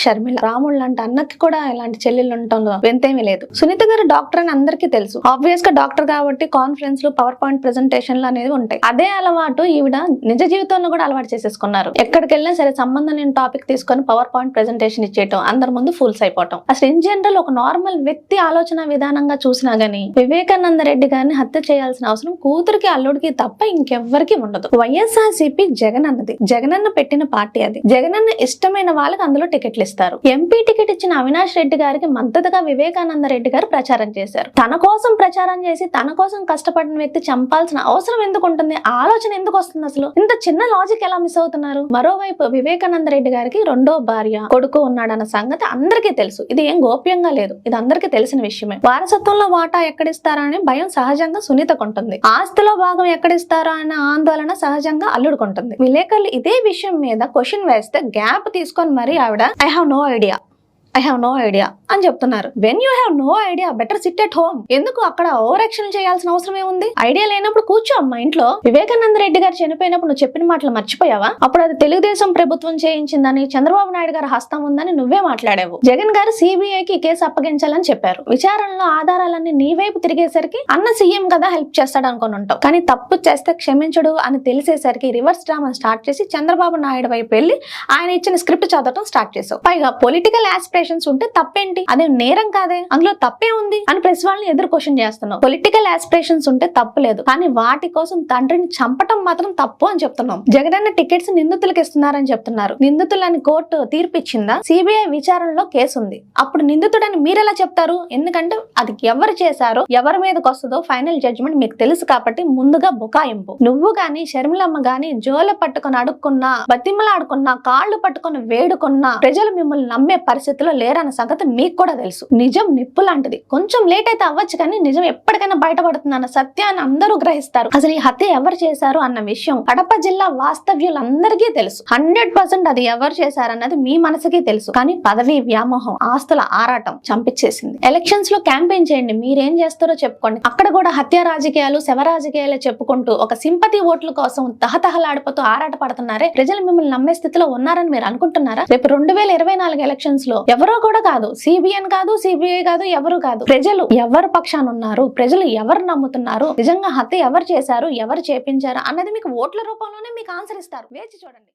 షర్మిల. రాముళ్ళు అంటే అన్నకి కూడా ఇలాంటి చెల్లెళ్ళు ఉండటంలో వింతేమీ లేదు. సునీత గారు డాక్టర్ అని అందరికీ తెలుసు. ఆబ్వియస్ గా డాక్టర్ కాబట్టి కాన్ఫరెన్స్ లు, పవర్ పాయింట్ ప్రెజెంటేషన్లు అనేది ఉంటాయి. అదే అలవాటు ఈవిడ నిజ జీవితంలో కూడా అలవాటు చేసేసుకున్నారు. ఎక్కడికి వెళ్ళినా సరే సంబంధం లేని టాపిక్ తీసుకొని పవర్ పాయింట్ ప్రెజెంటేషన్ ఇచ్చేయటం, అందరి ముందు ఫూల్స్ అయిపోవటం. అసలు ఇన్ జనరల్ ఒక నార్మల్ వ్యక్తి ఆలోచన విధానంగా చూసినా గానీ వివేకానంద రెడ్డి గారిని హత్య చేయాల్సిన అవసరం కూతురికి అల్లుడికి తప్ప ఇంకెవ్వరికి ఉండదు. వైఎస్ఆర్సీపీ జగన్ అన్నది. జగనన్న పెట్టిన పార్టీ అది. జగనన్న ఇష్టమైన వాళ్ళకి అందులో టికెట్లు ఇస్తారు. ఎంపీ టికెట్ ఇచ్చిన అవినాష్ రెడ్డి గారికి మద్దతుగా వివేకానంద రెడ్డి గారు ప్రచారం చేశారు. తన కోసం ప్రచారం చేసి తన కోసం కష్టపడిన వ్యక్తి చంపాల్సిన అవసరం ఎందుకు ఉంటుంది? ఆలోచన ఎందుకు వస్తుంది? అసలు ఇంత చిన్న లాజిక్ ఎలా మిస్ అవుతున్నారు? మరోవైపు వివేకానంద రెడ్డి గారికి రెండో భార్య, కొడుకు ఉన్నాడన్న సంగతి అందరికీ తెలుసు. ఇది ఏం గోప్యంగా లేదు. ఇది అందరికీ తెలిసిన విషయమే. వారసత్వంలో వాటా ఎక్కడిస్తారా అనే భయం సహజంగా సునీతకుంటుంది. ఆస్తిలో భాగం ఎక్కడిస్తారా అన్న ఆందోళన సహజంగా అల్లుడుకుంటుంది. విలేకరులు ఇదే విషయం మీద క్వశ్చన్ వేస్తే గ్యాప్ తీసుకొని మరి ఆవిడ ఐ హావ్ నో ఐడియా అని చెప్తున్నారు. When you have no idea better sit at home. ఎందుకు అక్కడ ఓవర్ యాక్షన్ చేయాల్సిన అవసరం ఏముంది? ఐడియా లేనప్పుడు కూర్చో అమ్మా ఇంట్లో. వివేకానంద రెడ్డి గారు చనిపోయినప్పుడు నువ్వు చెప్పిన మాటలు మర్చిపోయావా? అప్పుడు అది తెలుగుదేశం ప్రభుత్వం చేయించిందని, చంద్రబాబు నాయుడు గారు హస్తం ఉందని నువ్వే మాట్లాడావు. జగన్ గారు సిబిఐకి కేసు అప్పగించాలని చెప్పారు. విచారణలో ఆధారాలన్నీ నీ వైపు తిరిగేసరికి అన్న సీఎం కదా హెల్ప్ చేస్తాడు అనుకుని ఉంటావు. కానీ తప్పు చేస్తే క్షమించడు అని తెలిసేసరికి రివర్స్ డ్రామా స్టార్ట్ చేసి చంద్రబాబు నాయుడు వైపు వెళ్లి ఆయన ఇచ్చిన స్క్రిప్ట్ చదవటం స్టార్ట్ చేసావు. పైగా పొలిటికల్ ఆస్పిరేషన్స్ ఉంటే తప్పేంటి? అదే నేరం కాదే, అందులో తప్పే ఉంది అని ప్రెస్ వాళ్ళని ఎదురు క్వశ్చన్ చేస్తున్నావు. పొలిటికల్ ఆస్పిరేషన్స్ ఉంటే తప్పు లేదు, కానీ వాటి కోసం తండ్రిని చంపటం మాత్రం తప్పు అని చెప్తున్నాం. జగనన్న టికెట్స్ నిందితులకు ఇస్తున్నారని చెప్తున్నారు. నిందితులని కోర్టు తీర్పిచ్చిందా? సిబిఐ విచారణలో కేసు ఉంది. అప్పుడు నిందితుడని మీరెలా చెప్తారు? ఎందుకంటే అది ఎవరు చేశారో, ఎవరి మీదకి వస్తుందో ఫైనల్ జడ్జిమెంట్ మీకు తెలుసు కాబట్టి ముందుగా బుకాయింపు. నువ్వు గాని షర్మిలమ్మ గాని జోల పట్టుకొని అడుక్కున్నా, బతిమ్మలాడుకున్నా, కాళ్ళు పట్టుకొని వేడుకున్నా ప్రజలు మిమ్మల్ని నమ్మే పరిస్థితిలో లేరన్న సంగతి మీకు కూడా తెలుసు. నిజం నిప్పు లాంటిది. కొంచెం లేట్ అయితే అవ్వచ్చు, కానీ నిజం ఎప్పటికైనా బయటపడుతుంది అన్న సత్యాన్ని అందరూ గ్రహిస్తారు. అసలు ఈ హత్య ఎవరు చేశారు అన్న విషయం కడప జిల్లా వాస్తవ్యులందరికీ తెలుసు. 100% అది ఎవరు చేశారన్నది మీ మనసుకి తెలుసు. కానీ పదవి వ్యామోహం, ఆస్తుల ఆరాటం చంపించేసింది. ఎలక్షన్స్ లో క్యాంపెయిన్ చేయండి, మీరేం చేస్తారో చెప్పుకోండి. అక్కడ కూడా హత్య రాజకీయాలు, శవ రాజకీయాలు చెప్పుకుంటూ ఒక సింపతి ఓట్ల కోసం తహతహలాడిపోతూ ఆరాట పడుతున్నారే, ప్రజలు మిమ్మల్ని నమ్మే స్థితిలో ఉన్నారని మీరు అనుకుంటున్నారా? రేపు 2024 ఎలక్షన్స్ లో ఎవరో కూడా కాదు, సిబిఎన్ కాదు, సిబిఐ కాదు, ఎవరు కాదు, ప్రజలు ఎవరు పక్షాన ఉన్నారు, ప్రజలు ఎవరు నమ్ముతున్నారు, నిజంగా హత్య ఎవరు చేశారు, ఎవరు చేపించారు అన్నది మీకు ఓట్ల రూపంలోనే మీకు ఆన్సర్ ఇస్తారు. వేచి చూడండి.